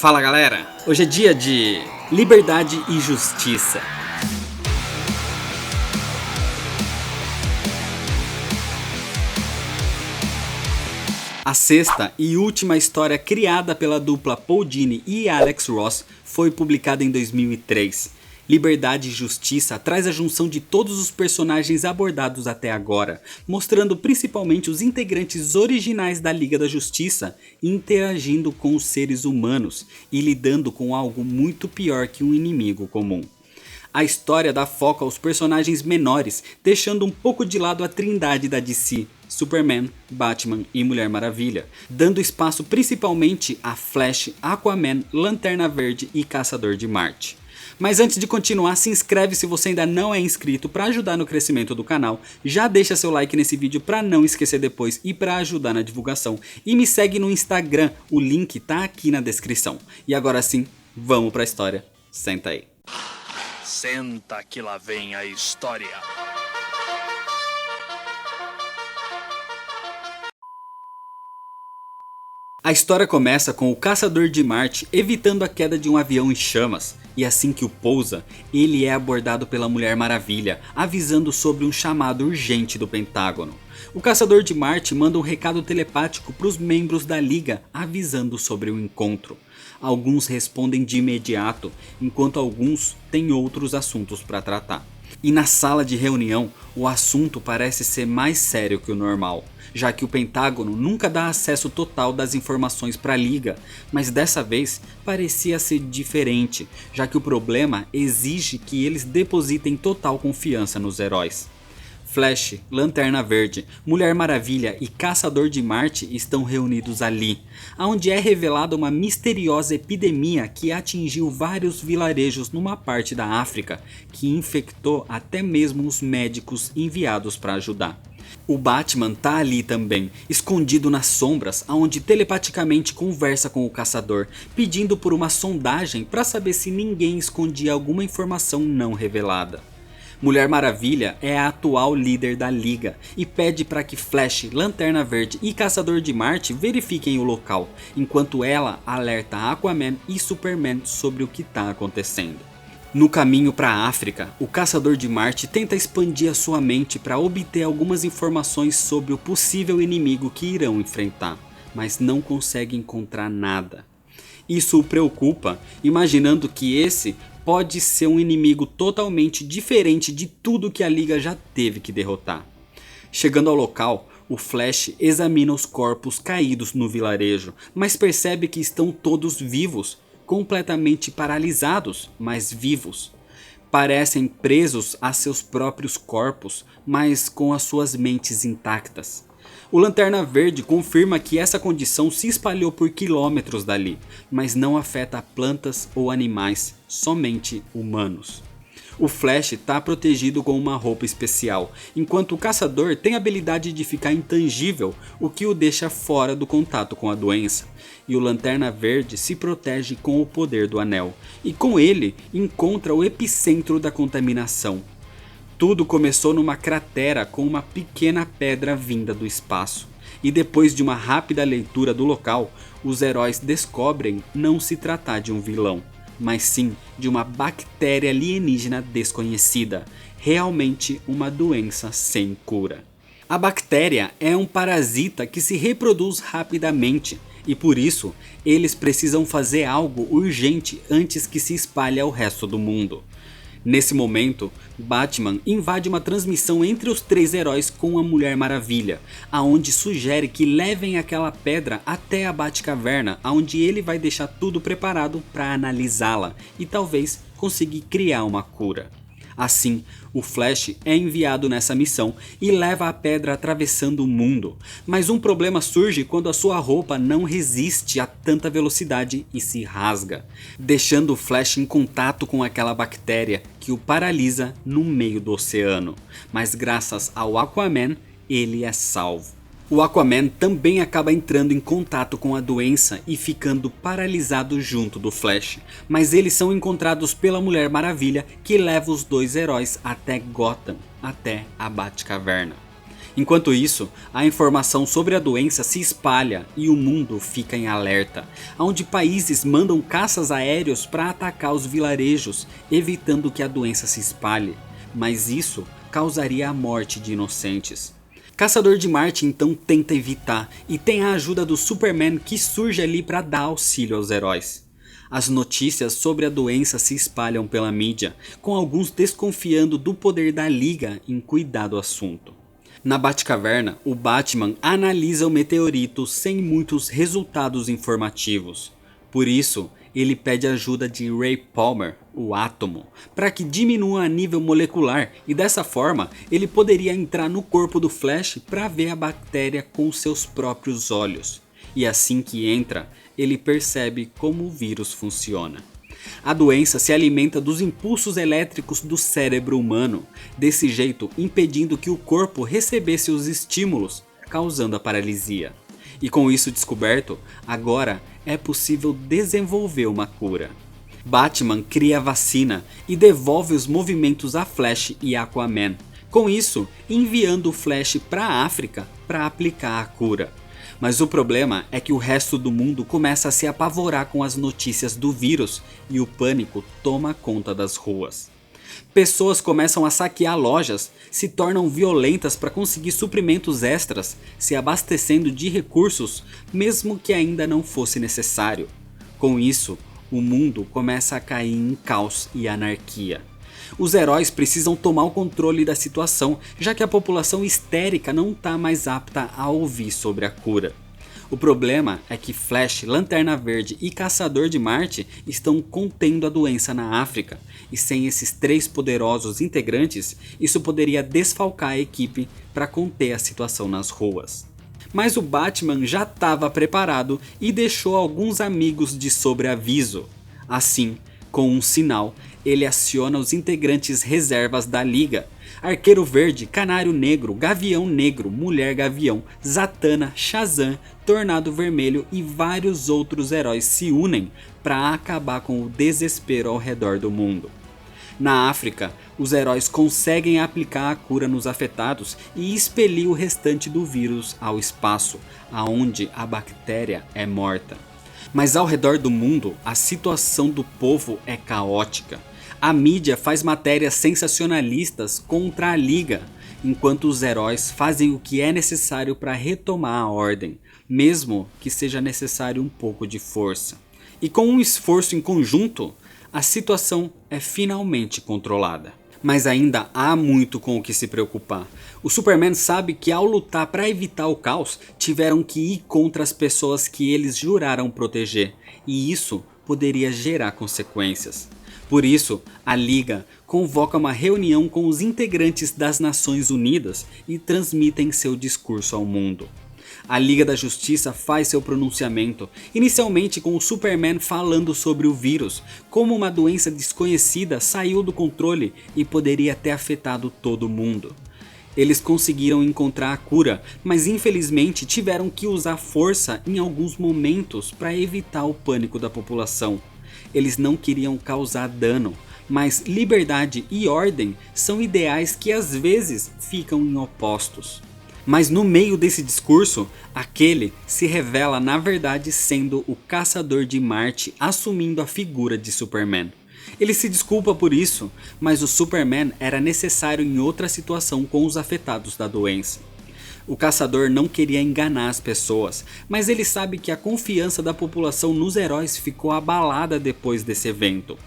Fala galera, hoje é dia de liberdade e justiça. A sexta e última história criada pela dupla Paul Dini e Alex Ross foi publicada em 2003. Liberdade e Justiça traz a junção de todos os personagens abordados até agora, mostrando principalmente os integrantes originais da Liga da Justiça interagindo com os seres humanos e lidando com algo muito pior que um inimigo comum. A história dá foco aos personagens menores, deixando um pouco de lado a trindade da DC, Superman, Batman e Mulher Maravilha, dando espaço principalmente a Flash, Aquaman, Lanterna Verde e Caçador de Marte. Mas antes de continuar, se inscreve se você ainda não é inscrito para ajudar no crescimento do canal, já deixa seu like nesse vídeo para não esquecer depois e para ajudar na divulgação. E me segue no Instagram, o link tá aqui na descrição. E agora sim, vamos para a história, senta aí. Senta que lá vem a história. A história começa com o Caçador de Marte evitando a queda de um avião em chamas. E assim que o pousa, ele é abordado pela Mulher Maravilha, avisando sobre um chamado urgente do Pentágono. O Caçador de Marte manda um recado telepático para os membros da Liga, avisando sobre o encontro. Alguns respondem de imediato, enquanto alguns têm outros assuntos para tratar. E na sala de reunião, o assunto parece ser mais sério que o normal, já que o Pentágono nunca dá acesso total das informações para a Liga, mas dessa vez parecia ser diferente, já que o problema exige que eles depositem total confiança nos heróis. Flash, Lanterna Verde, Mulher Maravilha e Caçador de Marte estão reunidos ali, onde é revelada uma misteriosa epidemia que atingiu vários vilarejos numa parte da África, que infectou até mesmo os médicos enviados para ajudar. O Batman tá ali também, escondido nas sombras, onde telepaticamente conversa com o caçador, pedindo por uma sondagem para saber se ninguém escondia alguma informação não revelada. Mulher Maravilha é a atual líder da Liga e pede para que Flash, Lanterna Verde e Caçador de Marte verifiquem o local, enquanto ela alerta Aquaman e Superman sobre o que está acontecendo. No caminho para a África, o Caçador de Marte tenta expandir a sua mente para obter algumas informações sobre o possível inimigo que irão enfrentar, mas não consegue encontrar nada. Isso o preocupa, imaginando que esse pode ser um inimigo totalmente diferente de tudo que a Liga já teve que derrotar. Chegando ao local, o Flash examina os corpos caídos no vilarejo, mas percebe que estão todos vivos, completamente paralisados, mas vivos. Parecem presos a seus próprios corpos, mas com as suas mentes intactas. O Lanterna Verde confirma que essa condição se espalhou por quilômetros dali, mas não afeta plantas ou animais, somente humanos. O Flash está protegido com uma roupa especial, enquanto o Caçador tem a habilidade de ficar intangível, o que o deixa fora do contato com a doença. E o Lanterna Verde se protege com o poder do Anel, e com ele encontra o epicentro da contaminação. Tudo começou numa cratera com uma pequena pedra vinda do espaço. E depois de uma rápida leitura do local, os heróis descobrem não se tratar de um vilão, mas sim de uma bactéria alienígena desconhecida, realmente uma doença sem cura. A bactéria é um parasita que se reproduz rapidamente e por isso eles precisam fazer algo urgente antes que se espalhe ao resto do mundo. Nesse momento, Batman invade uma transmissão entre os três heróis com a Mulher Maravilha, aonde sugere que levem aquela pedra até a Batcaverna, onde ele vai deixar tudo preparado para analisá-la e talvez conseguir criar uma cura. Assim, o Flash é enviado nessa missão e leva a pedra atravessando o mundo, mas um problema surge quando a sua roupa não resiste a tanta velocidade e se rasga, deixando o Flash em contato com aquela bactéria que o paralisa no meio do oceano, mas graças ao Aquaman ele é salvo. O Aquaman também acaba entrando em contato com a doença e ficando paralisado junto do Flash, mas eles são encontrados pela Mulher Maravilha que leva os dois heróis até Gotham, até a Batcaverna. Enquanto isso, a informação sobre a doença se espalha e o mundo fica em alerta, onde países mandam caças aéreos para atacar os vilarejos, evitando que a doença se espalhe, mas isso causaria a morte de inocentes. Caçador de Marte então tenta evitar e tem a ajuda do Superman que surge ali para dar auxílio aos heróis. As notícias sobre a doença se espalham pela mídia, com alguns desconfiando do poder da Liga em cuidar do assunto. Na Batcaverna, o Batman analisa o meteorito sem muitos resultados informativos. Por isso, ele pede ajuda de Ray Palmer, o Átomo, para que diminua a nível molecular e dessa forma ele poderia entrar no corpo do Flash para ver a bactéria com seus próprios olhos. E assim que entra, ele percebe como o vírus funciona. A doença se alimenta dos impulsos elétricos do cérebro humano, desse jeito impedindo que o corpo recebesse os estímulos, causando a paralisia. E com isso descoberto, agora é possível desenvolver uma cura. Batman cria a vacina e devolve os movimentos a Flash e Aquaman, com isso enviando o Flash para a África para aplicar a cura. Mas o problema é que o resto do mundo começa a se apavorar com as notícias do vírus e o pânico toma conta das ruas. Pessoas começam a saquear lojas, se tornam violentas para conseguir suprimentos extras, se abastecendo de recursos, mesmo que ainda não fosse necessário. Com isso, o mundo começa a cair em caos e anarquia. Os heróis precisam tomar o controle da situação, já que a população histérica não está mais apta a ouvir sobre a cura. O problema é que Flash, Lanterna Verde e Caçador de Marte estão contendo a doença na África, e sem esses três poderosos integrantes, isso poderia desfalcar a equipe para conter a situação nas ruas. Mas o Batman já estava preparado e deixou alguns amigos de sobreaviso. Assim, com um sinal, ele aciona os integrantes reservas da Liga. Arqueiro Verde, Canário Negro, Gavião Negro, Mulher Gavião, Zatanna, Shazam, Tornado Vermelho e vários outros heróis se unem para acabar com o desespero ao redor do mundo. Na África, os heróis conseguem aplicar a cura nos afetados e expelir o restante do vírus ao espaço, aonde a bactéria é morta. Mas ao redor do mundo, a situação do povo é caótica. A mídia faz matérias sensacionalistas contra a Liga, enquanto os heróis fazem o que é necessário para retomar a ordem, mesmo que seja necessário um pouco de força. E com um esforço em conjunto, a situação é finalmente controlada. Mas ainda há muito com o que se preocupar. O Superman sabe que ao lutar para evitar o caos, tiveram que ir contra as pessoas que eles juraram proteger, e isso poderia gerar consequências. Por isso, a Liga convoca uma reunião com os integrantes das Nações Unidas e transmitem seu discurso ao mundo. A Liga da Justiça faz seu pronunciamento, inicialmente com o Superman falando sobre o vírus, como uma doença desconhecida saiu do controle e poderia ter afetado todo mundo. Eles conseguiram encontrar a cura, mas infelizmente tiveram que usar força em alguns momentos para evitar o pânico da população. Eles não queriam causar dano, mas liberdade e ordem são ideais que às vezes ficam em opostos. Mas no meio desse discurso, aquele se revela na verdade sendo o Caçador de Marte assumindo a figura de Superman. Ele se desculpa por isso, mas o Superman era necessário em outra situação com os afetados da doença. O caçador não queria enganar as pessoas, mas ele sabe que a confiança da população nos heróis ficou abalada depois desse evento.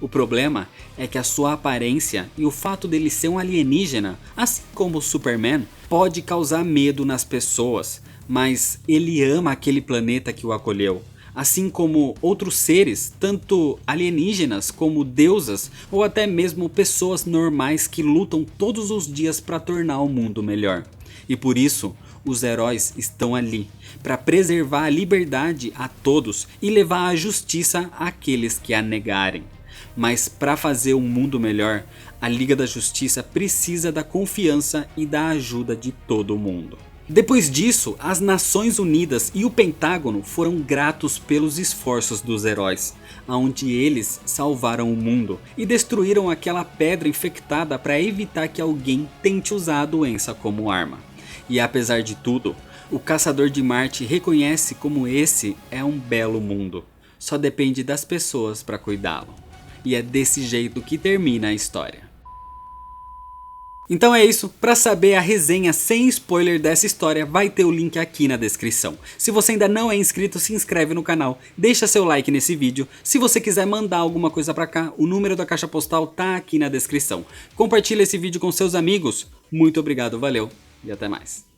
O problema é que a sua aparência e o fato dele ser um alienígena, assim como o Superman, pode causar medo nas pessoas, mas ele ama aquele planeta que o acolheu. Assim como outros seres, tanto alienígenas como deusas ou até mesmo pessoas normais que lutam todos os dias para tornar o mundo melhor. E por isso, os heróis estão ali, para preservar a liberdade a todos e levar a justiça àqueles que a negarem. Mas para fazer um mundo melhor, a Liga da Justiça precisa da confiança e da ajuda de todo mundo. Depois disso, as Nações Unidas e o Pentágono foram gratos pelos esforços dos heróis, onde eles salvaram o mundo e destruíram aquela pedra infectada para evitar que alguém tente usar a doença como arma. E apesar de tudo, o Caçador de Marte reconhece como esse é um belo mundo. Só depende das pessoas para cuidá-lo. E é desse jeito que termina a história. Então é isso, para saber a resenha sem spoiler dessa história vai ter o link aqui na descrição. Se você ainda não é inscrito, se inscreve no canal, deixa seu like nesse vídeo. Se você quiser mandar alguma coisa pra cá, o número da caixa postal tá aqui na descrição. Compartilha esse vídeo com seus amigos. Muito obrigado, valeu e até mais.